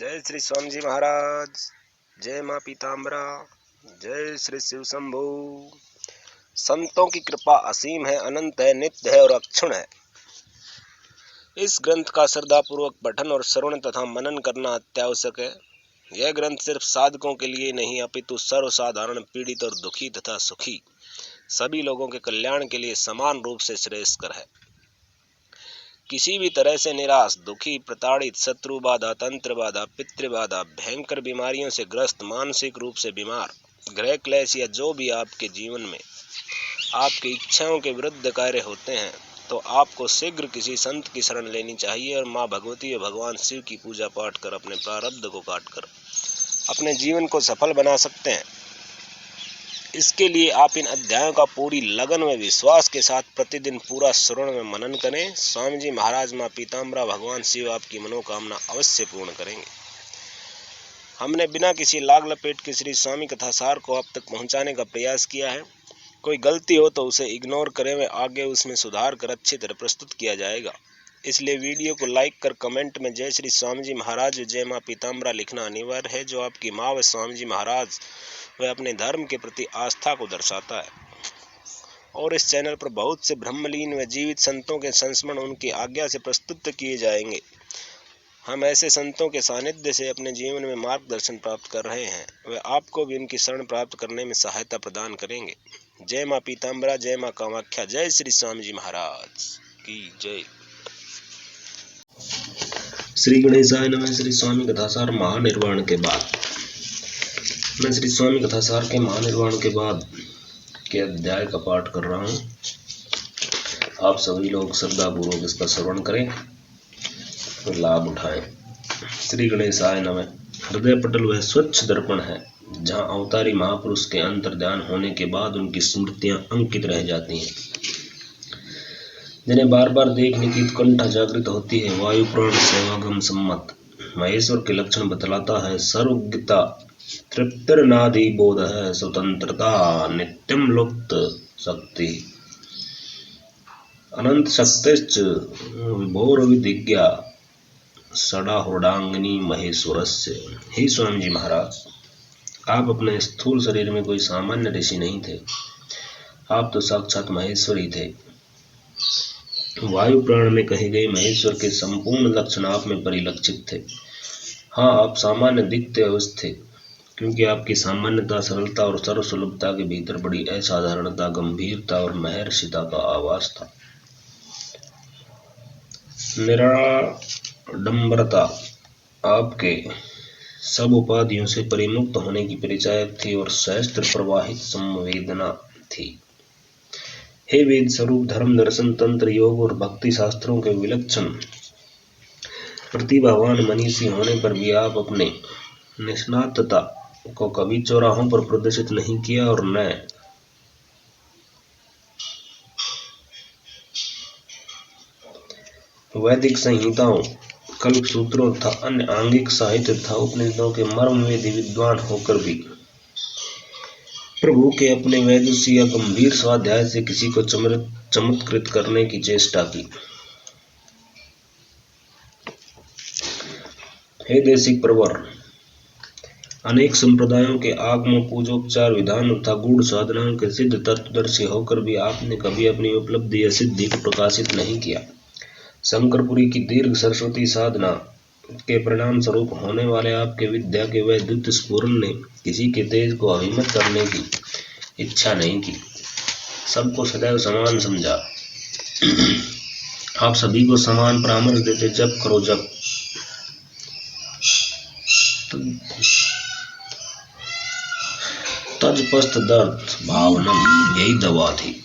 जय श्री स्वामी जी महाराज, जय माँ पीताम्बरा, जय श्री शिव शंभू। संतों की कृपा असीम है, अनंत है, नित्य है और अक्षुण है। इस ग्रंथ का श्रद्धापूर्वक पठन और श्रवण तथा मनन करना अत्यावश्यक है। यह ग्रंथ सिर्फ साधकों के लिए नहीं अपितु सर्वसाधारण पीड़ित और दुखी तथा सुखी सभी लोगों के कल्याण के लिए समान रूप से श्रेयस्कर है। किसी भी तरह से निराश, दुखी, प्रताड़ित, शत्रु बाधा, तंत्र बाधा, पितृ बाधा, भयंकर बीमारियों से ग्रस्त, मानसिक रूप से बीमार, ग्रह क्लेश या जो भी आपके जीवन में आपकी इच्छाओं के विरुद्ध कार्य होते हैं, तो आपको शीघ्र किसी संत की शरण लेनी चाहिए और माँ भगवती और भगवान शिव की पूजा पाठ कर अपने प्रारब्ध को काटकर अपने जीवन को सफल बना सकते हैं। इसके लिए आप इन अध्यायों का पूरी लगन व विश्वास के साथ प्रतिदिन पूरा श्रवण में मनन करें। स्वामी जी महाराज, माँ पीताम्बरा, भगवान शिव आपकी मनोकामना अवश्य पूर्ण करेंगे। हमने बिना किसी लाग लपेट के श्री स्वामी कथा सार को आप तक पहुंचाने का प्रयास किया है। कोई गलती हो तो उसे इग्नोर करें व आगे उसमें सुधार कर अच्छी तरह प्रस्तुत किया जाएगा। इसलिए वीडियो को लाइक कर कमेंट में जय श्री स्वामी जी महाराज, जय माँ पीताम्बरा लिखना अनिवार्य है, जो आपकी माँ व स्वामी जी महाराज वह अपने धर्म के प्रति आस्था को दर्शाता है। और इस चैनल पर बहुत से ब्रह्मलीन व जीवित संतों के संस्मरण उनकी आज्ञा से प्रस्तुत किए जाएंगे। हम ऐसे संतों के सानिध्य से अपने जीवन में मार्गदर्शन प्राप्त कर रहे हैं, वे आपको भी उनकी शरण प्राप्त करने में सहायता प्रदान करेंगे। जय माँ पीताम्बरा, जय माँ कामाख्या, जय श्री स्वामी जी महाराज की जय। श्री गणेशाय नमः। श्री स्वामी कथासार महानिर्वाण के बाद मैं श्री स्वामी कथासार के महानिर्वाण के बाद के अध्याय का पाठ कर रहा हूँ। आप सभी लोग श्रद्धापूर्वक इसका श्रवण करें और लाभ उठाएं। श्री गणेशाय नमः। हृदय पटल वह स्वच्छ दर्पण है जहाँ अवतारी महापुरुष के अंतर्ध्यान होने के बाद उनकी स्मृतियां अंकित रह जाती हैं, जिन्हें बार बार देखने की उत्कंठा जागृत होती है। वायु प्राण सेवागम सम्मत महेश्वर के लक्षण बतलाता है। सर्वज्ञता, तृप्तिर्नादि बोध है, स्वतंत्रता, नित्यम लुप्त शक्ति, अनंत शक्तिश्च विभोर विधिज्ञा, सड़ा हृदांगिनी महेश्वरस्य। हे स्वामी जी महाराज, आप अपने स्थूल शरीर में कोई सामान्य ऋषि नहीं थे, आप तो साक्षात महेश्वर ही थे। वायु प्राण में कहे गए महेश्वर के संपूर्ण लक्षण आप में परिलक्षित थे। हाँ, आप सामान्य दिखते अवश्य थे, क्योंकि आपकी सामान्यता, सरलता और सर्वसुलभता के भीतर बड़ी असाधारणता, गंभीरता और महर्षिता का आवास था। निराडंबरता आपके सब उपाधियों से परिमुक्त होने की परिचायक थी और सहस्त्र प्रवाहित संवेदना थी। हे वेद स्वरूप, धर्म, दर्शन, तंत्र, योग और भक्ति शास्त्रों के विलक्षण प्रतिभावान मनीषी होने पर भी आप अपने निष्णातता को कभी चौराहों पर प्रदर्शित नहीं किया और न वैदिक संहिताओं, कल्प सूत्रों तथा अन्य आंगिक साहित्य तथा उपनिषदों के मर्मवेदी विद्वान होकर भी प्रभु के अपने वैदुष्य या गंभीर स्वाध्याय से किसी को चमत्कृत करने की चेष्टा की। हे देशिक प्रवर, अनेक संप्रदायों के आगमों, पूजोपचार, विधान तथा गूढ़ साधनाओं के सिद्ध तत्वदर्शी होकर भी आपने कभी अपनी उपलब्धि या सिद्धि को प्रकाशित नहीं किया। शंकरपुरी की दीर्घ सरस्वती साधना के परिणाम स्वरूप होने वाले आपके विद्या के वह द्वितीय स्फुरन ने किसी के तेज को अभिमत करने की इच्छा नहीं की, सबको सदैव समान समझा। आप सभी को समान परामर्श देते, जप करो जप, तजपस्त दर्द भावनम, यही दवा थी,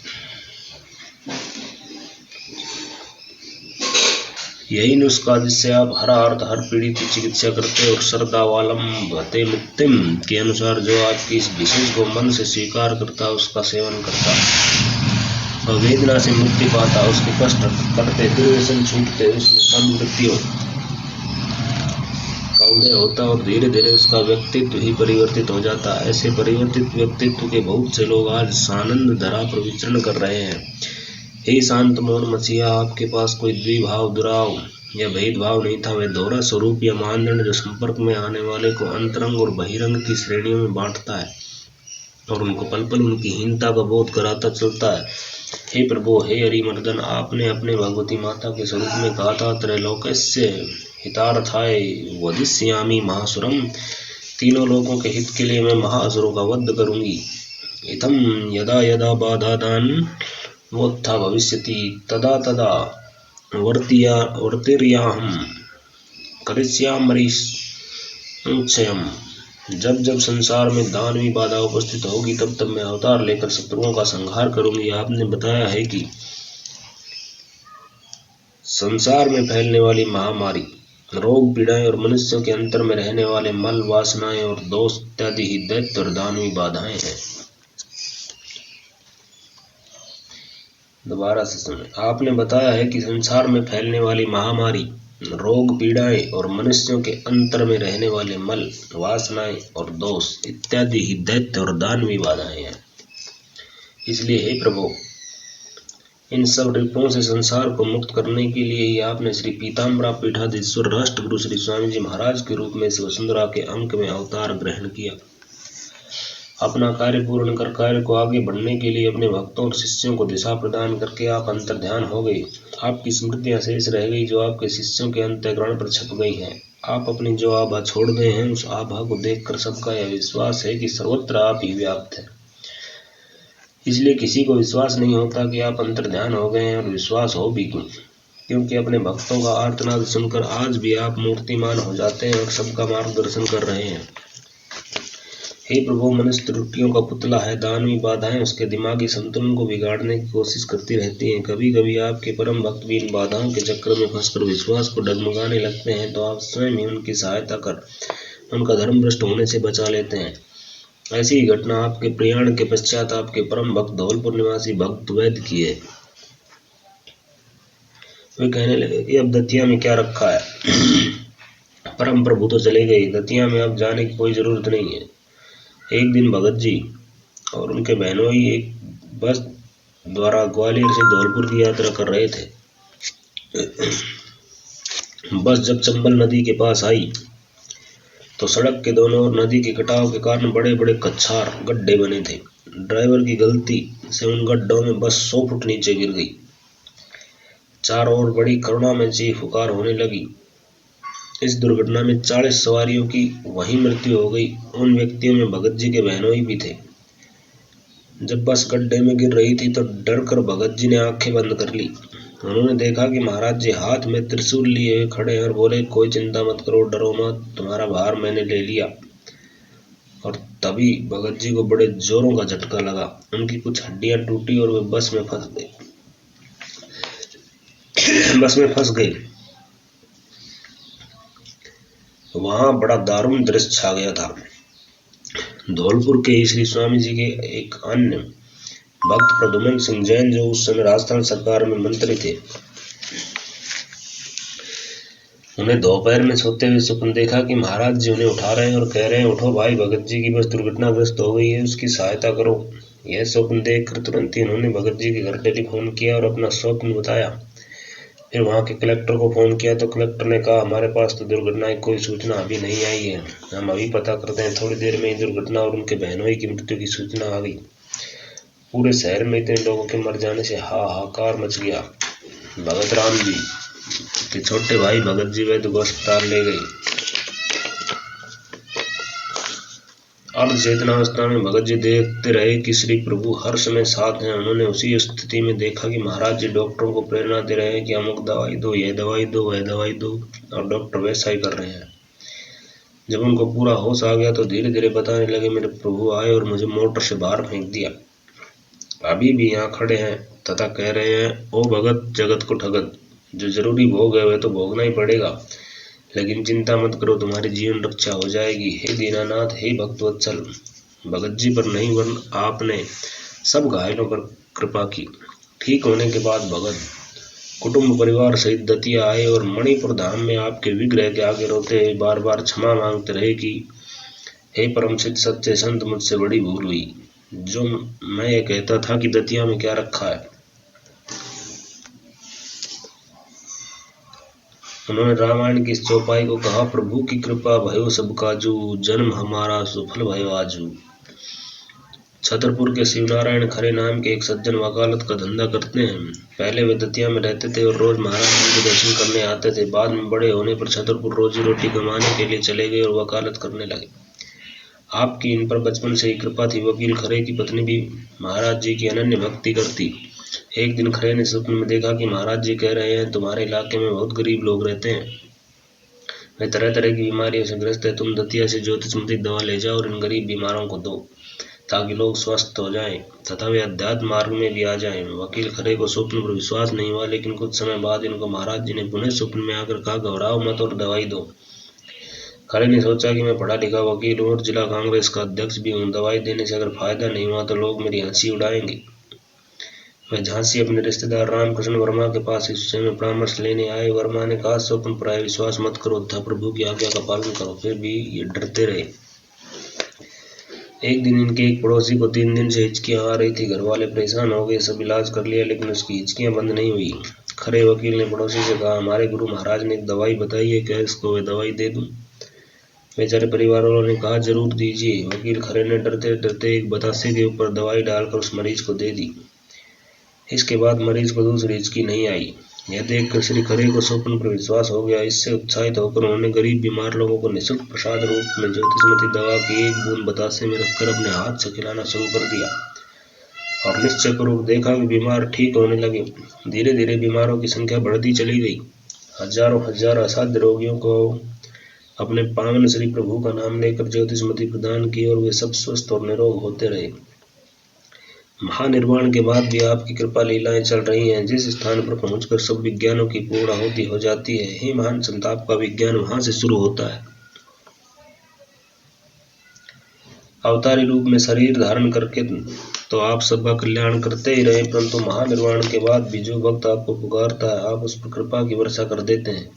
यही नुस्खा जिससे आप हर अर्थ, हर पीढ़ी की चिकित्सा करते और श्रद्धावालंबते मुक्तिम के अनुसार जो आपकी इस विशेष को मन से स्वीकार करता उसका सेवन करता और वेदना से मुक्ति पाता, उसके कष्ट कटते, दुर्व्यसन छूटते, उसमें समृद्धियों का उदय होता और धीरे धीरे उसका व्यक्तित्व ही परिवर्तित हो जाता। ऐसे परिवर्तित व्यक्तित्व के बहुत से लोग आज सानंद धरा पर विचरण कर रहे हैं। हे शांत मौन मसीहा, आपके पास कोई द्विभाव, दुराव, यह भेदभाव नहीं था। वह दोहरा स्वरूप या मानदंड जो संपर्क में आने वाले को अंतरंग और बहिरंग की श्रेणियों में बांटता है और उनको पल पल उनकी हीनता का बोध कराता चलता है। हे प्रभु, हे हरिमर्दन, आपने अपने भगवती माता के स्वरूप में कहा था, त्रैलोक्यस्य हितार्थाय वदिष्यामि महासुरम, तीनों लोगों के हित के लिए मैं महासुरों का वध करूंगी। इतम यदा यदा बाधादान वोत्था भविष्यति तदा तदा वर्तिर्याहम करिष्यामरीक्षयम्। जब जब संसार में दानवी बाधा उपस्थित होगी तब तब मैं अवतार लेकर शत्रुओं का संहार करूंगी। आपने बताया है कि संसार में फैलने वाली महामारी, रोग, पीड़ाएं और मनुष्यों के अंतर में रहने वाले मल, वासनाएं और दोष इत्यादि ही दैत्य और दानवी बाधाएं हैं। दोबारा से सुने। आपने बताया है कि संसार में फैलने वाली महामारी, रोग, पीड़ाएं और मनुष्यों के अंतर में रहने वाले मल, वासनाएं और दोष इत्यादि ही दैत्य और दानवी बाधाएं हैं। इसलिए हे प्रभु, इन सब रिपुओं से संसार को मुक्त करने के लिए ही आपने श्री पीताम्बरा पीठाधीश्वर राष्ट्रगुरु श्री स्वामी जी महाराज के रूप में वसुंधरा के अंक में अवतार ग्रहण किया। अपना कार्य पूर्ण कर कार्य को आगे बढ़ने के लिए अपने भक्तों और शिष्यों को दिशा प्रदान करके आप अंतर्ध्यान हो गए। आपकी स्मृतियां शेष रह गई जो आपके शिष्यों के अंतःकरण पर छप गई हैं। आप अपनी जो आभा छोड़ गए हैं, उस आभा को देखकर सबका यह विश्वास है कि सर्वत्र आप ही व्याप्त है। इसलिए किसी को विश्वास नहीं होता कि आप अंतर्ध्यान हो गए हैं, और विश्वास हो भी क्यों, क्योंकि अपने भक्तों का आर्तनाद सुनकर आज भी आप मूर्तिमान हो जाते हैं और सबका मार्गदर्शन कर रहे हैं। हे प्रभु, मनुष्य त्रुटियों का पुतला है। दानवी बाधाएं उसके दिमागी संतुलन को बिगाड़ने की कोशिश करती रहती हैं। कभी कभी आपके परम भक्त भी इन बाधाओं के चक्कर में फंसकर विश्वास को डगमगाने लगते हैं, तो आप स्वयं ही उनकी सहायता कर उनका धर्म भ्रष्ट होने से बचा लेते हैं। ऐसी ही घटना आपके प्रयाण के पश्चात आपके परम भक्त धौलपुर निवासी भक्त वैद्य की है। वे कहने लगे कि अब दतिया में क्या रखा है, परम प्रभु तो चले गए, दतिया में अब जाने की कोई जरूरत नहीं है। एक दिन भगत जी और उनके बहनोई एक बस द्वारा ग्वालियर से धौलपुर की यात्रा कर रहे थे। बस जब चंबल नदी के पास आई तो सड़क के दोनों ओर नदी के कटाव के कारण बड़े बड़े कच्छार गड्ढे बने थे। ड्राइवर की गलती से उन गड्ढों में बस 100 फुट नीचे गिर गई। चारों ओर बड़ी करुणा में चीख पुकार होने लगी। इस दुर्घटना में 40 सवारियों की वहीं मृत्यु हो गई। उन व्यक्तियों में भगत जी के बहनोई भी थे। जब बस गड्ढे में गिर रही थी तो डरकर भगत जी ने आंखें बंद कर ली। उन्होंने देखा कि महाराज जी हाथ में त्रिशूल लिए हुए खड़े हैं और बोले, कोई चिंता मत करो, डरो मत, तुम्हारा भार मैंने ले लिया। और तभी भगत जी को बड़े जोरों का झटका लगा। उनकी कुछ हड्डियां टूटी और वे बस में फंस गए। वहां बड़ा दारुण दृश्य छा गया था। धौलपुर के श्री स्वामी जी के एक अन्य भक्त प्रद्युम्न सिंह जैन, जो उस समय राजस्थान सरकार में मंत्री थे, उन्हें दोपहर में सोते हुए स्वप्न देखा कि महाराज जी उन्हें उठा रहे हैं और कह रहे हैं, उठो भाई, भगत जी की बस दुर्घटनाग्रस्त हो गई है, उसकी सहायता करो। यह स्वप्न देखकर तुरंत ही उन्होंने भगत जी के घर टेलीफोन किया और अपना स्वप्न बताया। फिर वहां के कलेक्टर को फोन किया तो कलेक्टर ने कहा, हमारे पास तो दुर्घटना की कोई सूचना अभी नहीं आई है, हम अभी पता करते हैं। थोड़ी देर में ही दुर्घटना और उनके बहनोई की मृत्यु की सूचना आ गई। पूरे शहर में इतने लोगों के मर जाने से हाहाकार मच गया। भगत राम जी के छोटे भाई भगत जी वैद्य को अस्पताल ले गए। अर्धचेतनावस्था में भगत जी देखते रहे कि श्री प्रभु हर समय साथ हैं। उन्होंने उसी स्थिति में देखा कि महाराज जी डॉक्टरों को प्रेरणा दे रहे हैं कि अमुक दवाई दो, यह दवाई दो, वह दवाई दो, और डॉक्टर वैसा ही कर रहे हैं। जब उनको पूरा होश आ गया तो धीरे धीरे बताने लगे, मेरे प्रभु आए और मुझे मोटर से बाहर फेंक दिया। अभी भी यहाँ खड़े हैं तथा कह रहे हैं, ओ भगत जगत को ठगत, जो जरूरी भोग है वह तो भोगना ही पड़ेगा, लेकिन चिंता मत करो, तुम्हारी जीवन रक्षा हो जाएगी। हे दीनानाथ, हे भक्तवत्सल, भगत जी पर नहीं वरन आपने सब घायलों पर कृपा की। ठीक होने के बाद भगत कुटुंब परिवार सहित दतिया आए और मणिपुर धाम में आपके विग्रह के आगे रोते हुए बार बार क्षमा मांगते रहे कि हे परम सिद्ध सच्चे संत, मुझसे बड़ी भूल हुई। जो मैं ये कहता था कि दतिया में क्या रखा है, उन्होंने रामायण की इस चौपाई को कहा, प्रभु की कृपा भयो सब काजू, जन्म हमारा सुफल भयो आजू। छतरपुर के शिवनारायण खरे नाम के एक सज्जन वकालत का धंधा करते हैं। पहले वे दतिया में रहते थे और रोज महाराज जी के दर्शन करने आते थे। बाद में बड़े होने पर छतरपुर रोजी रोटी कमाने के लिए चले गए और वकालत करने लगे। आपकी इन पर बचपन से ही कृपा थी। वकील खरे की पत्नी भी महाराज जी की अनन्य भक्ति करती। एक दिन खरे ने स्वप्न में देखा कि महाराज जी कह रहे हैं, तुम्हारे इलाके में बहुत गरीब लोग रहते हैं, वे तरह तरह की बीमारियों से ग्रस्त है। तुम दतिया से ज्योतिषमती दवा ले जाओ और इन गरीब बीमारों को दो, ताकि लोग स्वस्थ हो जाएं तथा वे अध्यात्म मार्ग में भी आ जाएं। वकील खरे को स्वप्न पर विश्वास नहीं हुआ, लेकिन कुछ समय बाद इनको महाराज जी ने पुनः स्वप्न में आकर कहा, घबराओ मत और दवाई दो। खरे ने सोचा कि मैं पढ़ा लिखा वकील हूँ और जिला कांग्रेस का अध्यक्ष भी हूँ, दवाई देने से अगर फायदा नहीं हुआ तो लोग मेरी हंसी उड़ाएंगे। वह झांसी अपने रिश्तेदार रामकृष्ण वर्मा के पास इस विषय में परामर्श लेने आए। वर्मा ने कहा, स्वप्न पर विश्वास मत करो तथा प्रभु की आज्ञा का पालन करो। फिर भी ये डरते रहे। एक दिन इनके एक पड़ोसी को 3 दिन से हिचकियां आ रही थी। घर वाले परेशान हो गए, सब इलाज कर लिया लेकिन उसकी हिचकियां बंद नहीं हुई। खरे वकील ने पड़ोसी से कहा, हमारे गुरु महाराज ने एक दवाई बताई है, क्या इसको वे दवाई दे दूं? बेचारे परिवार वालों ने कहा, जरूर दीजिए। वकील खरे ने डरते डरते एक बतासे के ऊपर दवाई डालकर उस मरीज को दे दी। इसके बाद मरीज को दूसरी हिचकी नहीं आई। यह देखकर श्री खरे को स्वप्न पर विश्वास हो गया। इससे उत्साहित होकर उन्होंने गरीब बीमार लोगों को निःशुल्क प्रसाद रूप में ज्योतिषमती दवा की 1 बूंद बतासे में रखकर अपने हाथ से खिलाना शुरू कर दिया और निश्चयपूर्वक देखा कि बीमार ठीक होने लगे। धीरे धीरे बीमारों की संख्या बढ़ती चली गई। हजारों हजार असाध्य रोगियों को अपने पावन श्री प्रभु का नाम लेकर ज्योतिषमती प्रदान की और वे सब स्वस्थ और निरोग होते रहे। महानिर्वाण के बाद भी आपकी कृपा लीलाएं चल रही हैं। जिस स्थान पर पहुंचकर सब विज्ञानों की पूर्ण आहुति हो जाती है, हे महान संत, आपका विज्ञान वहां से शुरू होता है। अवतारी रूप में शरीर धारण करके तो आप सबका कल्याण करते ही रहे, परंतु महानिर्वाण के बाद भी जो भक्त आपको पुकारता है, आप उस पर कृपा की वर्षा कर देते हैं।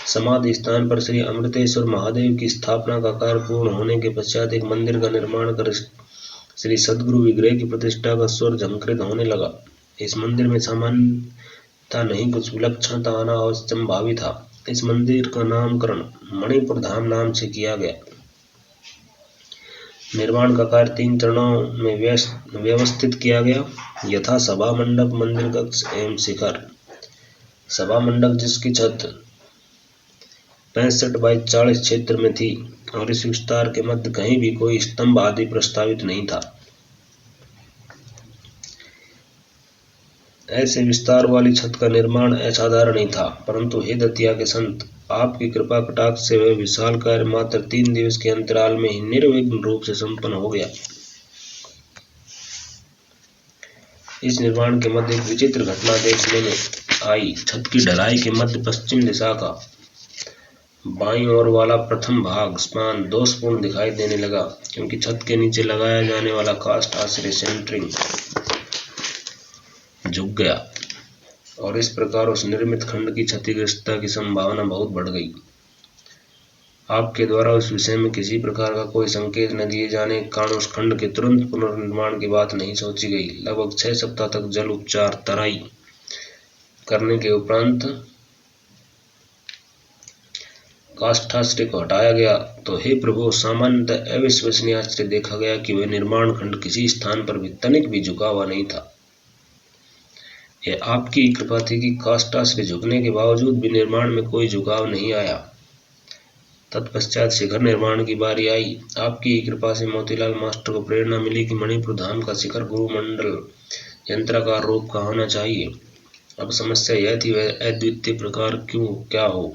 समाधि स्थान पर श्री अमृतेश्वर महादेव की स्थापना का कार्य पूर्ण होने के पश्चात एक मंदिर का निर्माण कर श्री सद्गुरु विग्रह की प्रतिष्ठा का स्वर झंकृत होने लगा। इस मंदिर में सामान्यता नहीं, कुछ विलक्षणता आना अवश्यंभावी था। इस मंदिर का नामकरण मणिपुर धाम नाम से किया गया। निर्माण का कार्य 3 चरणों में व्यवस्थित किया गया, यथा सभा मंडप, मंदिर कक्ष एवं शिखर। सभा मंडप जिसकी छत 65 बाई 40 क्षेत्र में थी और इस विस्तार के मध्य कहीं भी कोई स्तंभ आदि प्रस्तावित नहीं था। ऐसे विस्तार वाली छत का निर्माण असाधारण ही था, परंतु हे दतिया के संत, आपकी कृपा कटाक्ष से वह विशाल कार्य मात्र 3 दिवस के अंतराल में ही निर्विघ्न रूप से संपन्न हो गया। इस निर्माण के मध्य एक विचित्र घटना देखने में आई। छत की ढलाई के मध्य पश्चिम दिशा का बाईं ओर वाला प्रथम भाग स्पान दोषपूर्ण दिखाई देने लगा, क्योंकि छत के नीचे लगाया जाने वाला कास्ट आश्रय सेंटरिंग झुक गया और इस प्रकार उस निर्मित खंड की क्षतिग्रस्तता की संभावना बहुत बढ़ गई। आपके द्वारा उस विषय में किसी प्रकार का कोई संकेत न दिए जाने के कारण उस खंड के तुरंत पुनर्निर्माण की बात नहीं सोची गई। लगभग 6 सप्ताह तक जल उपचार तराई करने के उपरांत काष्ठाश्रय को हटाया गया तो हे प्रभु, सामान्यतः अविश्वसनीय आश्चर्य देखा गया कि वह निर्माण खंड किसी स्थान पर भी तनिक भी झुका हुआ नहीं था। यह आपकी कृपा थी कि काष्ठाश्रय झुकने के बावजूद भी निर्माण में कोई झुकाव नहीं आया। तत्पश्चात शिखर निर्माण की बारी आई। आपकी कृपा से मोतीलाल मास्टर को प्रेरणा मिली कि मणिपुर धाम का शिखर गुरुमंडल यंत्राकार रूप का होना चाहिए। अब समस्या यह थी वह अद्वितीय प्रकार क्यों क्या हो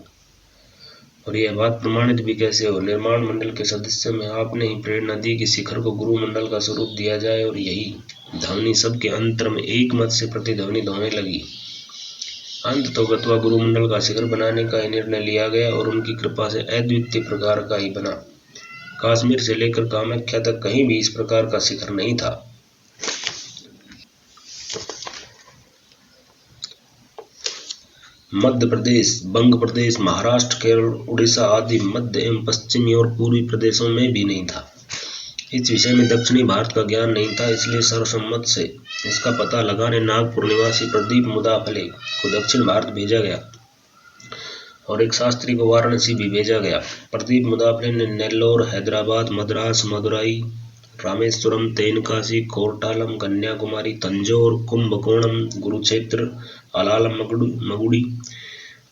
और यह बात प्रमाणित भी कैसे हो। निर्माण मंडल के सदस्यों में आपने ही प्रेरणा दी कि शिखर को गुरु मंडल का स्वरूप दिया जाए और यही ध्वनि सबके अंतर में एक मत से प्रतिध्वनित होने लगी। अंत तो गतवा गुरु मंडल का शिखर बनाने का ही निर्णय लिया गया और उनकी कृपा से अद्वितीय प्रकार का ही बना। कश्मीर से लेकर कामाख्या तक कहीं भी इस प्रकार का शिखर नहीं था। मध्य प्रदेश, बंग प्रदेश, महाराष्ट्र, केरल, उड़ीसा आदि मध्य एवं पश्चिमी और पूर्वी प्रदेशों में भी नहीं था। इस विषय में दक्षिणी भारत का ज्ञान नहीं था, इसलिए सर्वसम्मत से इसका पता लगाने नागपुर निवासी प्रदीप मुदाफले को दक्षिण भारत भेजा गया और एक शास्त्री को वाराणसी भी भेजा गया। प्रदीप मुदाफले ने नेल्लोर, हैदराबाद, मद्रास, मदुराई, रामेश्वरम, तेनकासी, कोर्टालम, कन्याकुमारी, तंजौर, कुंभकोणम, कुरुक्षेत्र, अलालम, मगुड़ी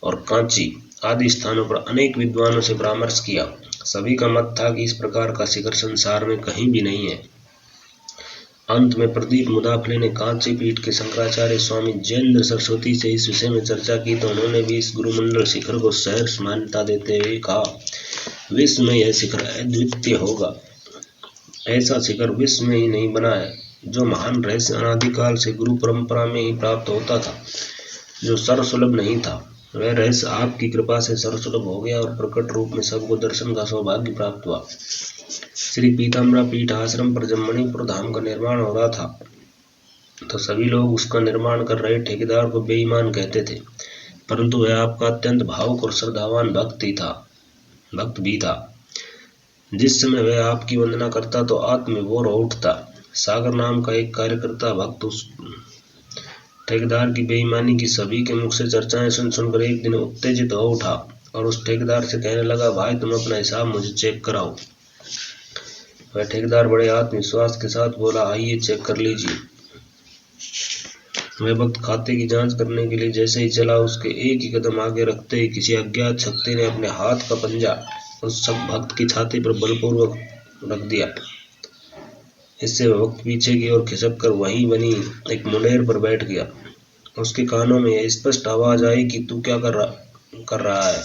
और कांची आदि स्थानों पर अनेक विद्वानों से परामर्श किया। सभी का मत था कि इस प्रकार का शिखर संसार में कहीं भी नहीं है। अंत में प्रदीप मुदाफले ने कांची पीठ के शंकराचार्य स्वामी जयेंद्र सरस्वती से इस विषय में चर्चा की, तो उन्होंने भी इस गुरुमंडल शिखर को सहर्ष मान्यता देते हुए कहा, विश्व में यह शिखर अद्वितीय होगा। ऐसा शिखर विश्व में ही नहीं बना है। जो महान रहस्य अनादिकाल से गुरु परंपरा में ही प्राप्त होता था, जो सर्वसुलभ नहीं था, वह रहस्य आपकी कृपा से सर्वसुलभ हो गया और प्रकट रूप में सबको दर्शन का सौभाग्य प्राप्त हुआ। श्री पीताम्बरा पीठ आश्रम पर जब मणिपुर धाम का निर्माण हो रहा था, तो सभी लोग उसका निर्माण कर रहे ठेकेदार को बेईमान कहते थे, परंतु वह आपका अत्यंत भावुक और श्रद्धावान भक्त भी था। जिस समय वह आपकी वंदना करता तो आत्मविभोर हो उठता। सागर नाम का एक कार्यकर्ता भक्त उस ठेकेदार की बेईमानी की सभी के मुख से चर्चाएं सुनकर एक दिन उत्तेजित हो उठा और उस ठेकेदार से कहने लगा, भाई तुम अपना हिसाब मुझे चेक कराओ। वह ठेकेदार बड़े आत्मविश्वास के साथ बोला, आइए चेक कर लीजिए। वह भक्त खाते की जांच करने के लिए जैसे ही चला, उसके एक ही कदम आगे रखते ही किसी अज्ञात शक्ति ने अपने हाथ का पंजा उस सब भक्त की छाती पर बलपूर्वक रख दिया। इससे वह भक्त पीछे की ओर खिसक कर वहीं बनी एक मुंडेर पर बैठ गया। उसके कानों में यह स्पष्ट आवाज आई कि तू क्या कर रहा है।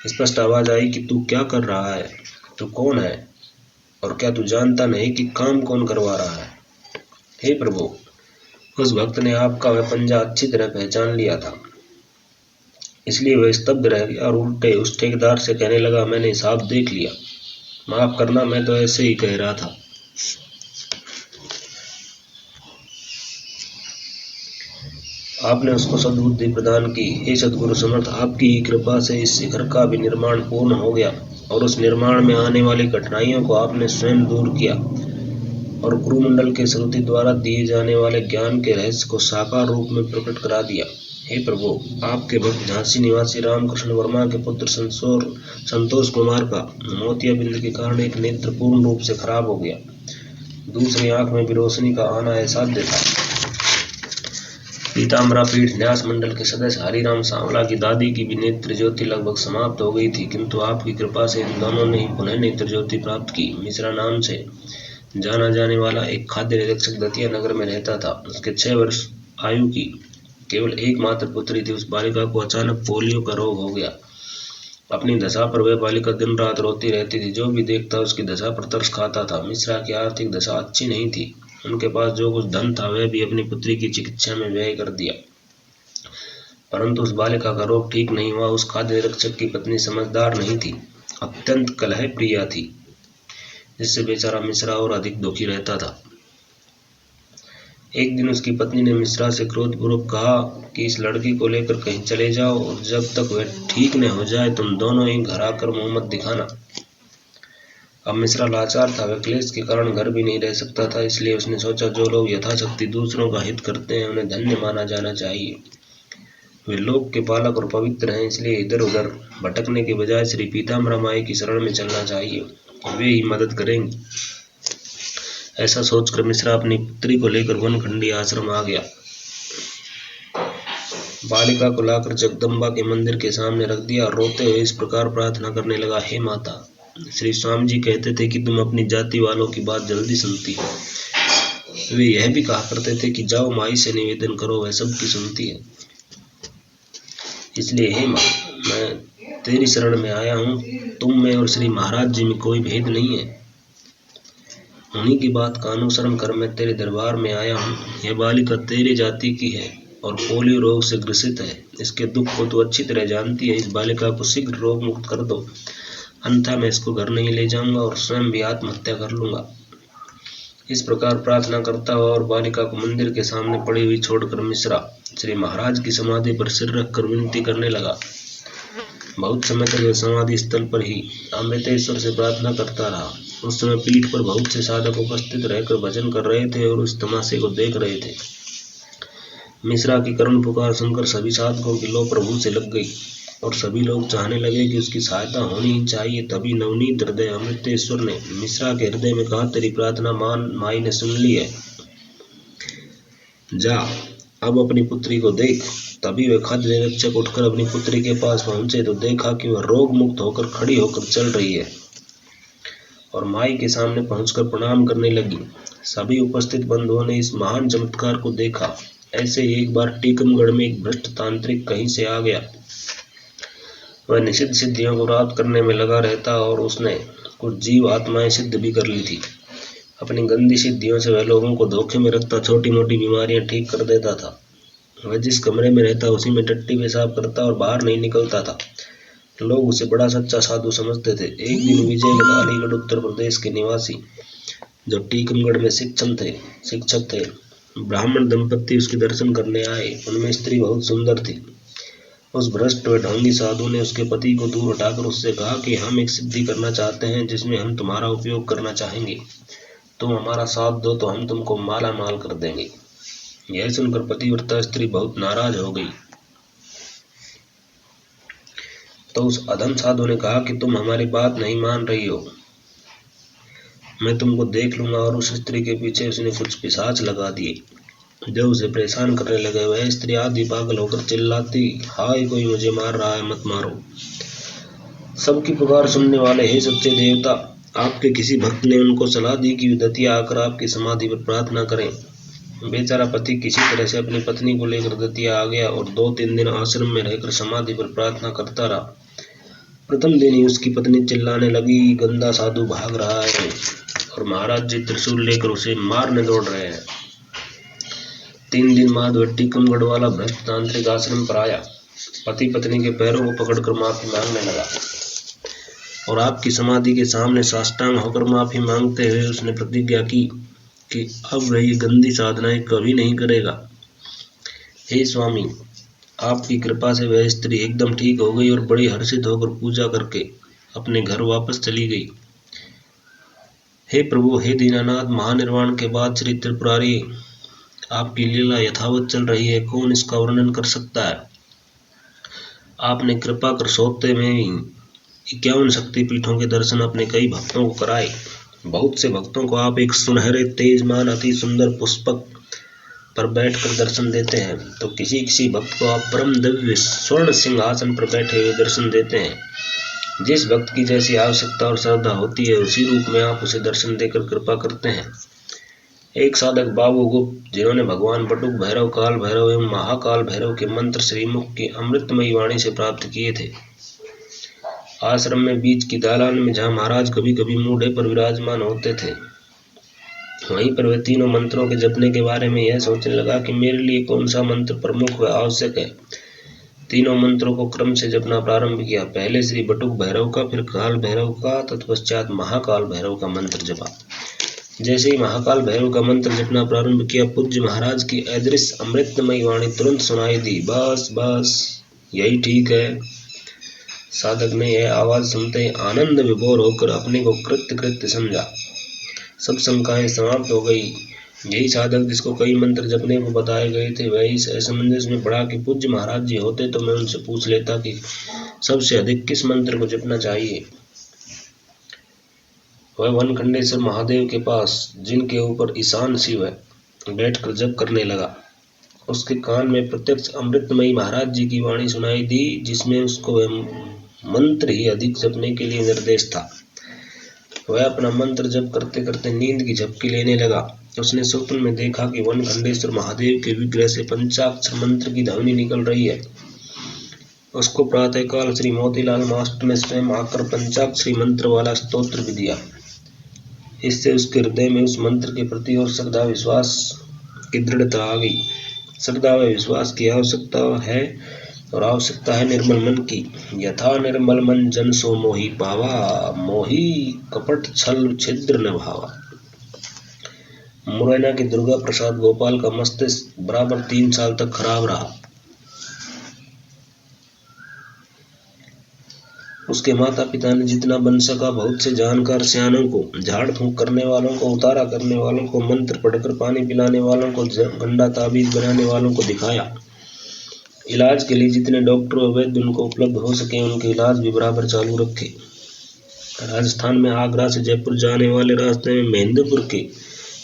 स्पष्ट आवाज आई कि तू क्या कर रहा है, तू कौन है और क्या तू जानता नहीं कि काम कौन करवा रहा है। हे प्रभु, उस भक्त ने आपका वह पंजा अच्छी तरह पहचान लिया था, इसलिए वह स्तब्ध रह गया और उल्टे उस ठेकेदार से कहने लगा, मैंने हिसाब देख लिया, माफ करना, मैं तो ऐसे ही कह रहा था। आपने उसको सद्बुद्धि प्रदान की। हे सद्गुरु समर्थ, आपकी ही कृपा से इस शिखर का भी निर्माण पूर्ण हो गया और उस निर्माण में आने वाली कठिनाइयों को आपने स्वयं दूर किया और गुरुमंडल के श्रुति द्वारा दिए जाने वाले ज्ञान के रहस्य को साकार रूप में प्रकट करा दिया। हे प्रभु, आपके भक्त झांसी निवासी रामकृष्ण वर्मा के पुत्र संतोष कुमार का मोतियाबिंद के कारण एक नेत्र पूर्ण रूप से खराब हो गया। दूसरी आंख में भी रोशनी का आना असाध्य था। पीताम्बरा पीठ न्यास मंडल के सदस्य हरिराम सांवला की दादी की भी नेत्र ज्योति लगभग समाप्त हो गई थी, किंतु आपकी कृपा से इन दोनों ने ही पुनः नेत्र ज्योति प्राप्त की। मिश्रा नाम से जाना जाने वाला एक खाद्य निरीक्षक दतिया नगर में रहता था। उसके 6 वर्ष आयु की केवल एकमात्र पुत्री थी। उस बालिका को अचानक पोलियो का रोग हो गया। अपनी दशा पर वह बालिका दिन रात रोती रहती थी। जो भी देखता उसकी दशा पर तरस खाता था। मिश्रा की आर्थिक दशा अच्छी नहीं थी। उनके पास जो कुछ धन था वह भी अपनी पुत्री की चिकित्सा में व्यय कर दिया, परंतु उस बालिका का रोग ठीक नहीं हुआ। उस खाद्य निरीक्षक की पत्नी समझदार नहीं थी, अत्यंत कलह प्रिया थी, जिससे बेचारा मिश्रा और अधिक दुखी रहता था। एक दिन उसकी पत्नी ने मिश्रा से क्रोधपूर्वक कहा कि इस लड़की को लेकर कहीं चले जाओ और जब तक वह ठीक न हो जाए तुम दोनों ही घर आकर मुंह मत दिखाना। अब मिश्रा लाचार था, वह क्लेश के कारण घर भी नहीं रह सकता था, इसलिए उसने सोचा जो लोग यथाशक्ति दूसरों का हित करते हैं उन्हें धन्य माना जाना चाहिए। वे लोक के पालक और पवित्र हैं, इसलिए इधर उधर भटकने के बजाय श्री पीताम्बरा माई की शरण में चलना चाहिए, वे ही मदद करेंगे। ऐसा सोचकर मिश्रा अपनी पुत्री को लेकर वनखंडी आश्रम आ गया। बालिका को लाकर जगदम्बा के मंदिर के सामने रख दिया और रोते हुए इस प्रकार प्रार्थना करने लगा, हे माता, श्री स्वामी जी कहते थे कि तुम अपनी जाति वालों की बात जल्दी सुनती हो। वे यह भी कहा करते थे कि जाओ माई से निवेदन करो, वह सबकी सुनती है। इसलिए हे माँ, मैं तेरी शरण में आया हूँ। तुम में और श्री महाराज जी में कोई भेद नहीं है। उन्हीं की बात का अनुसरण कर मैं तेरे दरबार में आया हूँ। यह बालिका तेरे जाति की है और पोलियो रोग से ग्रसित है। इसके दुख को तो अच्छी तरह जानती है। इस बालिका को शीघ्र रोग मुक्त कर दो, अन्यथा मैं इसको घर नहीं ले जाऊंगा और स्वयं भी आत्महत्या कर लूंगा। इस प्रकार प्रार्थना करता हुआ और बालिका को मंदिर के सामने पड़ी हुई छोड़कर मिश्रा श्री महाराज की समाधि पर सिर रखकर विनती करने लगा। बहुत समय तक वह समाधि स्थल पर ही अमृतेश्वर से प्रार्थना करता रहा। उस समय पीठ पर बहुत से साधक उपस्थित रहकर भजन कर रहे थे और उस तमाशे को देख रहे थे। मिश्रा की करुण पुकार सुनकर सभी साधकों की लौ प्रभु से लग गई और सभी लोग चाहने लगे कि उसकी सहायता होनी ही चाहिए। तभी नवनीत हृदय अमृतेश्वर ने मिश्रा के हृदय में कहा, तेरी प्रार्थना माई ने सुन ली है, जा अब अपनी पुत्री को देख। तभी वे खाद्य निरीक्षक उठकर अपनी पुत्री के पास पहुंचे तो देखा कि वह रोग मुक्त होकर खड़ी होकर चल रही है और माई के सामने पहुंचकर प्रणाम करने लगी। सभी उपस्थित बंधुओं ने इस महान चमत्कार को देखा। ऐसे ही एक बार टीकमगढ़ में एक भ्रष्ट तांत्रिक कहीं से आ गया। वह निषिद्ध सिद्धियों को प्राप्त करने में लगा रहता और उसने कुछ जीव आत्माएं सिद्ध भी कर ली थी। अपनी गंदी सिद्धियों से वह लोगों को धोखे में रखता, छोटी मोटी बीमारियां ठीक कर देता था। वह जिस कमरे में रहता उसी में टट्टी पेशाब करता और बाहर नहीं निकलता था। लोग उसे बड़ा सच्चा साधु समझते थे। एक दिन विजयगढ़ अलीगढ़ उत्तर प्रदेश के निवासी जो टीकमगढ़ में शिक्षक थे, ब्राह्मण दंपत्ति उसके दर्शन करने आए। उनमें स्त्री बहुत सुंदर थी। उस भ्रष्ट व ढोंगी साधु ने उसके पति को दूर हटाकर उससे कहा कि हम एक सिद्धि करना चाहते हैं जिसमें हम तुम्हारा उपयोग करना चाहेंगे। तुम हमारा साथ दो तो हम तुमको माला माल कर देंगे। यह सुनकर पतिव्रता स्त्री बहुत नाराज हो गई। तो उस अधम साधु ने कहा कि तुम हमारी बात नहीं मान रही हो, मैं तुमको देख लूंगा। और उस स्त्री के पीछे उसने कुछ पिशाच लगा दिए जो उसे परेशान करने लगे। वह स्त्री आधी पागल होकर चिल्लाती, हाय कोई मुझे मार रहा है, मत मारो। सबकी पुकार सुनने वाले, हे सच्चे देवता, आपके किसी भक्त ने उनको सलाह दी कि दतिया आकर आपकी समाधि पर प्रार्थना करें। बेचारा पति किसी तरह से अपनी पत्नी को लेकर दतिया आ गया और 2-3 दिन आश्रम में रहकर समाधि पर प्रार्थना करता रहा। प्रथम दिन ही उसकी पत्नी चिल्लाने लगी, गंदा साधु भाग रहा है और महाराज जी त्रिशूल लेकर उसे मारने दौड़ रहे हैं। 3 दिन बाद वह टीकमगढ़ वाला भ्रष्ट तांत्रिक आश्रम पर आया। पति पत्नी के पैरों को पकड़कर माफी मांगने लगा और आपकी समाधि के सामने साष्टांग होकर माफी मांगते हुए उसने प्रतिज्ञा की कि अब वह ये गंदी साधनाएं कभी नहीं करेगा। हे स्वामी, आपकी कृपा से वह स्त्री एकदम ठीक हो गई और बड़ी हर्षित होकर पूजा करके अपने घर वापस चली गई। हे प्रभु, हे दीनानाथ, महानिर्वाण के बाद श्री त्रिपुरारी आपकी लीला यथावत चल रही है, कौन इसका वर्णन कर सकता है। आपने कृपा कर सोते में 51 शक्तिपीठों के दर्शन अपने कई भक्तों को कराए। बहुत से भक्तों को आप एक सुनहरे तेजमान अति सुंदर पुष्पक पर बैठकर दर्शन देते हैं, तो किसी किसी भक्त को आप परम दिव्य स्वर्ण सिंहासन पर बैठे हुए दर्शन देते हैं। जिस भक्त की जैसी आवश्यकता और श्रद्धा होती है उसी रूप में आप उसे दर्शन देकर कृपा करते हैं। एक साधक बाबू गुप्त, जिन्होंने भगवान बटुक भैरव, काल भैरव एवं महाकाल भैरव के मंत्र श्रीमुख की अमृतमयी वाणी से प्राप्त किए थे। आश्रम में बीच की दालान में जहाँ महाराज कभी कभी मूढ़े पर विराजमान होते थे, वहीं पर वे तीनों मंत्रों के जपने के बारे में यह सोचने लगा कि मेरे लिए कौन सा मंत्र प्रमुख व आवश्यक है। तीनों मंत्रों को क्रम से जपना प्रारंभ किया। पहले श्री बटुक भैरव का, फिर काल भैरव का, तत्पश्चात महाकाल भैरव का मंत्र जपा। जैसे ही महाकाल भैरव का मंत्र जपना प्रारंभ किया, पूज्य महाराज की अदृश्य अमृतमयी वाणी तुरंत सुनाई दी, बस बस यही ठीक है। साधक ने यह आवाज सुनते ही आनंद विभोर होकर अपने को कृत्य समझा। सब शंकाएं समाप्त हो गई। यही साधक जिसको कई मंत्र जपने को बताए गए थे, वह इस असमंजस में पड़ा कि पूज्य महाराज जी होते तो मैं उनसे पूछ लेता कि सबसे अधिक किस मंत्र को जपना चाहिए। वह वनखंडेश्वर महादेव के पास, जिनके ऊपर ईशान शिव है, बैठकर जप करने लगा। उसके कान में प्रत्यक्ष अमृतमयी महाराज जी की वाणी सुनाई दी, जिसमें उसको वह मंत्र ही अधिक जपने के लिए निर्देश था। वह अपना मंत्र जप करते करते नींद की झपकी लेने लगा। उसने स्वप्न में देखा कि वनखंडेश्वर महादेव के विग्रह से पंचाक्षर मंत्र की ध्वनि निकल रही है। उसको प्रातःकाल श्री मोतीलाल मास्टर ने स्वयं आकर पंचाक्षरी मंत्र वाला स्तोत्र भी दिया। इससे उसके हृदय में उस मंत्र के प्रति और श्रद्धा विश्वास की दृढ़ता आ गई। श्रद्धा व विश्वास की आवश्यकता है और आवश्यकता है निर्मल मन की। यथा निर्मल मन जन सो मोहि पावा, मोहि कपट छल छिद्र न भावा। मुरैना के दुर्गा प्रसाद गोपाल का मस्तिष्क बराबर 3 साल तक खराब रहा। उसके माता पिता ने जितना बन सका बहुत से जानकार सियानों को, झाड़ फूंक करने वालों को, उतारा करने वालों को, मंत्र पढ़कर पानी पिलाने वालों को, गंडा ताबीज बनाने वालों को दिखाया। इलाज के लिए जितने डॉक्टर और वैद्य उनको उपलब्ध हो सके उनके इलाज भी बराबर चालू रखे। राजस्थान में आगरा से जयपुर जाने वाले रास्ते में महेंद्रपुर के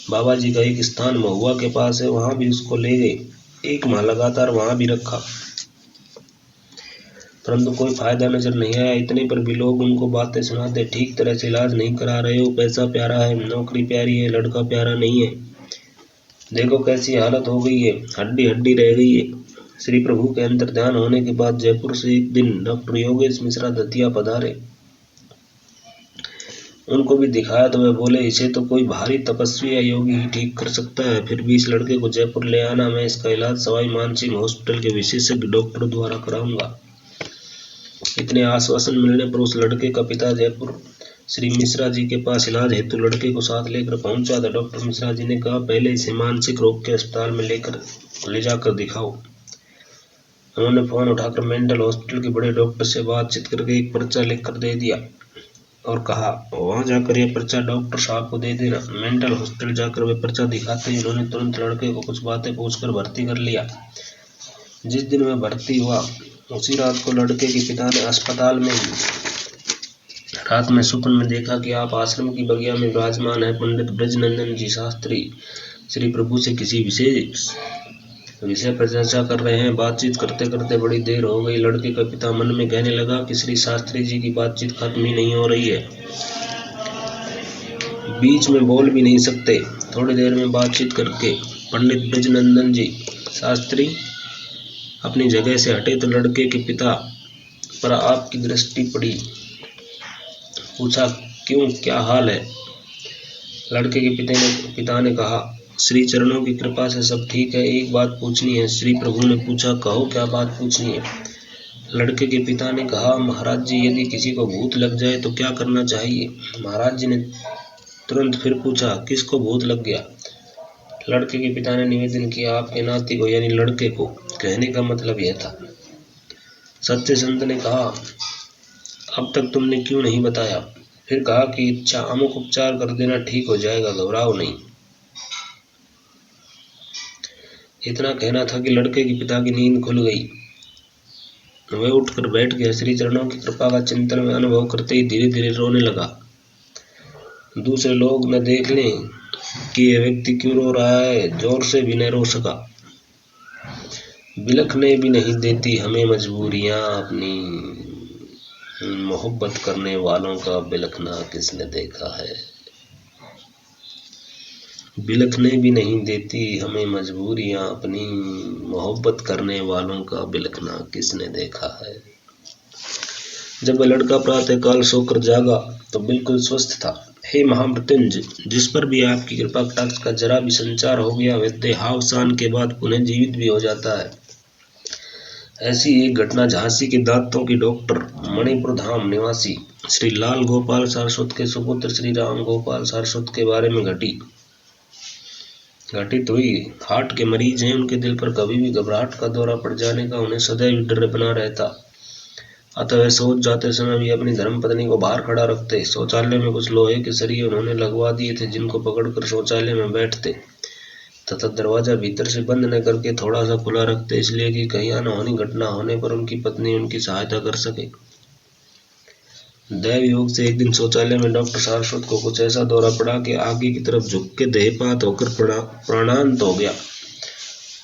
बाबा जी का एक स्थान महुआ के पास है, वहां भी उसको ले गए। 1 माह लगातार वहां भी रखा, परंतु कोई फायदा नजर नहीं आया। इतने पर भी लोग उनको बातें सुनाते, ठीक तरह से इलाज नहीं करा रहे हो, पैसा प्यारा है, नौकरी प्यारी है, लड़का प्यारा नहीं है, देखो कैसी हालत हो गई है, हड्डी हड्डी रह गई है। श्री प्रभु के अंतर ध्यान होने के बाद जयपुर से एक दिन डॉक्टर योगेश मिश्रा दतिया पधारे। उनको भी दिखाया तो वे बोले, इसे तो कोई भारी तपस्वी या योगी ही ठीक कर सकता है, फिर भी इस लड़के को जयपुर ले आना, मैं इसका इलाज सवाई मानसिंह हॉस्पिटल के विशेषज्ञ डॉक्टर द्वारा कराऊंगा। इतने आश्वासन मिलने पर उस लड़के का पिता जयपुर श्री मिश्रा जी के पास इलाज हेतु लड़के को साथ लेकर पहुंचा था। डॉक्टर मिश्रा जी ने कहा, पहले इसे मानसिक रोग के अस्पताल में ले जाकर दिखाओ। उन्होंने फोन उठाकर मेंटल हॉस्पिटल के बड़े डॉक्टर से बातचीत करके एक पर्चा लिखकर दे दिया और कहा, वहां जाकर यह पर्चा डॉक्टर साहब को दे देना। मेंटल हॉस्पिटल जाकर वे पर्चा दिखाते ही उन्होंने तुरंत लड़के को कुछ बातें पूछकर भर्ती कर लिया। जिस दिन वह भर्ती हुआ उसी रात को लड़के के पिता ने अस्पताल में रात में स्वप्न में देखा कि आप आश्रम की बगिया में विराजमान है। पंडित ब्रजनंदन जी शास्त्री श्री प्रभु से किसी विशेष विषय पर चर्चा कर रहे हैं। बातचीत करते करते बड़ी देर हो गई। लड़के का पिता मन में कहने लगा कि श्री शास्त्री जी की बातचीत खत्म ही नहीं हो रही है, बीच में बोल भी नहीं सकते। थोड़ी देर में बातचीत करके पंडित ब्रजनंदन जी शास्त्री अपनी जगह से हटे तो लड़के के पिता पर आपकी दृष्टि पड़ी। पूछा, क्यों, क्या हाल है? लड़के के पिता ने कहा, श्री चरणों की कृपा से सब ठीक है, एक बात पूछनी है। श्री प्रभु ने पूछा, कहो क्या बात पूछनी है? लड़के के पिता ने कहा, महाराज जी, यदि किसी को भूत लग जाए तो क्या करना चाहिए? महाराज जी ने तुरंत फिर पूछा, किसको भूत लग गया? लड़के के पिता ने निवेदन किया, आपके नाती को, यानी लड़के को। कहने का मतलब यह था। सच्चे संत ने कहा, अब तक तुमने क्यों नहीं बताया? फिर कहा कि इच्छा अमुक उपचार कर देना, ठीक हो जाएगा, घबराओ नहीं। इतना कहना था कि लड़के के पिता की नींद खुल गई। वे उठकर बैठ गए। श्री चरणों की कृपा का चिंतन में अनुभव करते ही धीरे धीरे रोने लगा। दूसरे लोग न देख लें कि यह व्यक्ति क्यों रो रहा है, जोर से भी न रो सका। बिलखने भी नहीं देती हमें मजबूरियां अपनी, मोहब्बत करने वालों का बिलखना किसने देखा है। बिलखने भी नहीं देती हमें मजबूरियां अपनी, मोहब्बत करने वालों का बिलखना किसने देखा है। जब वह लड़का प्रातःकाल सोकर जागा तो बिल्कुल स्वस्थ था। हे महामृत्युंजय, जिस पर भी आपकी कृपा कटाक्ष का जरा भी संचार हो गया, वह देहावसान के बाद पुनः जीवित भी हो जाता है। ऐसी एक घटना झांसी के दांतों की डॉक्टर, मणिपुर धाम निवासी श्री लाल गोपाल सारस्वत के सुपुत्र श्री राम गोपाल सारस्वत के बारे में घटित हुई। हार्ट के मरीज हैं, उनके दिल पर कभी भी घबराहट का दौरा पड़ जाने का उन्हें सदैव डर बना रहता। अतः वे सोच जाते समय भी अपनी धर्मपत्नी को बाहर खड़ा रखते। शौचालय में कुछ लोहे के सरिये उन्होंने लगवा दिए थे, जिनको पकड़कर शौचालय में बैठते तथा दरवाजा भीतर से बंद न करके थोड़ा सा खुला रखते, इसलिए कि कहीं अनहोनी घटना होने पर उनकी पत्नी उनकी सहायता कर सके। दैव योग से एक दिन शौचालय में डॉक्टर सारस्वत को कुछ ऐसा दौरा पड़ा कि आगे की तरफ झुक के देहपात होकर प्राणांत हो गया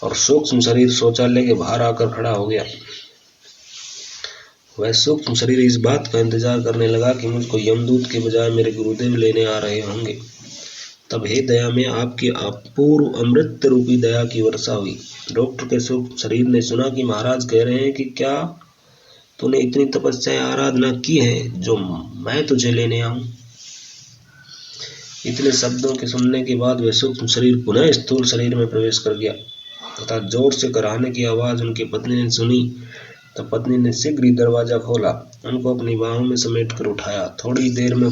और सूक्ष्म शरीर शौचालय के बाहर आकर खड़ा हो गया। वह सूक्ष्म शरीर इस बात का इंतजार करने लगा कि मुझको यमदूत के बजाय मेरे गुरुदेव लेने आ रहे होंगे। तब हे दया में आपकी अपूर्व अमृत रूपी दया की वर्षा हुई। डॉक्टर के सूक्ष्म शरीर ने सुना कि महाराज कह रहे हैं कि क्या तूने इतनी तपस्या आराधना की है जो मैं तुझे लेने आऊं। इतने शब्दों के सुनने के बाद वह सूक्ष्म शरीर पुनः स्थूल शरीर में प्रवेश कर गया तथा जोर से कराहने की आवाज उनकी पत्नी ने सुनी। तब पत्नी ने शीघ्र ही दरवाजा खोला, उनको अपनी बाहों में समेट कर उठाया। थोड़ी देर में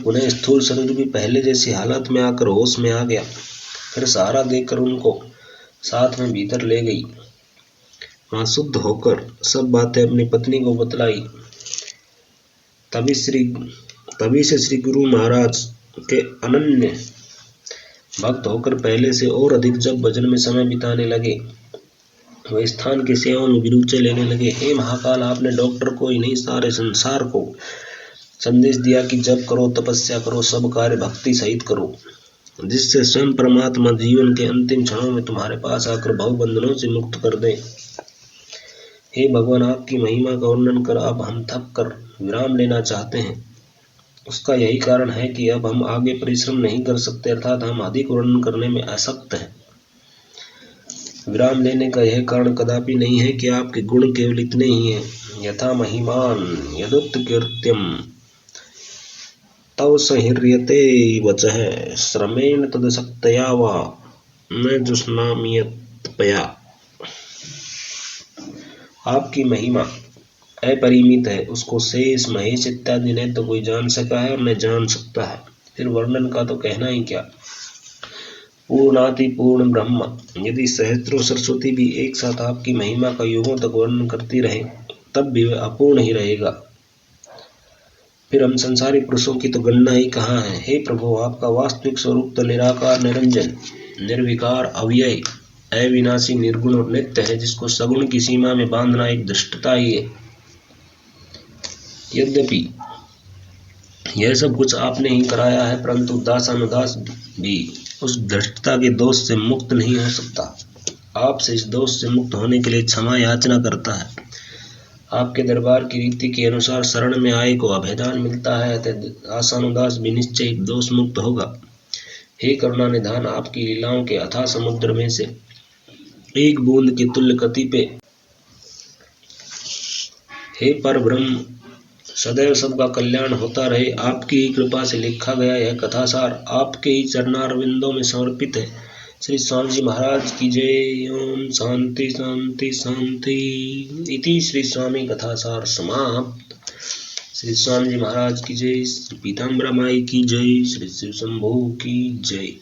पुनः स्थूल शरीर भी पहले जैसी हालत में आकर होश में आ गया। फिर सहारा देकर उनको साथ में भीतर ले गई। वहां शुद्ध होकर सब बातें अपनी पत्नी को बतलाई। तभी से श्री गुरु महाराज के अनन्य भक्त होकर पहले से और अधिक जब भजन में समय बिताने लगे, वह स्थान की सेवा में भी रुचि लेने लगे। हे महाकाल, आपने डॉक्टर को ही नहीं सारे संसार को संदेश दिया कि जप करो, तपस्या करो, सब कार्य भक्ति सहित करो, जिससे स्वयं परमात्मा जीवन के अंतिम क्षणों में तुम्हारे पास आकर भव बंधनों से मुक्त कर दे। हे भगवान, आपकी महिमा का वर्णन कर अब हम थक कर विराम लेना चाहते हैं। उसका यही कारण है कि अब हम आगे परिश्रम नहीं कर सकते, अर्थात हम अधिक वर्णन करने में आसक्त हैं। विराम लेने का यह कारण कदापि नहीं है कि आपके गुण केवल इतने ही हैं। यथा महिमान यदुत्कृत्यम तव सह्रियते वचः श्रमेण तदशक्तया वा न जुष्णाम्यतपया। आपकी महिमा अपरिमित है, उसको शेष महेश इत्यादि ने तो कोई जान सका है और न जान सकता है, फिर वर्णन का तो कहना ही क्या। पूर्णाति पूर्ण ब्रह्म यदि सहस्त्रों सरस्वती भी एक साथ आपकी महिमा का युगों तक वर्णन करती रहे, तब भी वह अपूर्ण ही रहेगा। फिर हम संसारी पुरुषों की तो गणना ही कहाँ है। हे प्रभु, आपका वास्तविक स्वरूप तो निराकार, निरंजन, निर्विकार, अव्यय, अविनाशी, निर्गुण और नित्य है, जिसको सगुण की सीमा में बांधना एक दुष्टता ही है। यद्यपि यह सब कुछ आपने ही कराया है, परंतु दासानुदास भी उस धृष्टता के दोष से मुक्त नहीं हो सकता। आपसे इस दोष से मुक्त होने के लिए क्षमा याचना करता है। आपके दरबार की रीति के अनुसार शरण में आए को अभेदान मिलता है, अतः दासानुदास भी निश्चय दोष मुक्त होगा। हे करुणा निधान, आपकी लीलाओं के अथाह समुद्र में से एक बूंद के तुल्य गति पे हे पर ब्रह्म, सदैव सबका कल्याण होता रहे। आपकी ही कृपा से लिखा गया यह कथासार आपके ही चरणारविंदों में समर्पित है। श्री स्वामी जी महाराज की जय। ओम शांति शांति शांति। इति श्री स्वामी कथासार समाप्त। श्री स्वामी जी महाराज की जय। श्री पीताम्बरा माई की जय। श्री शिव शंभू की जय।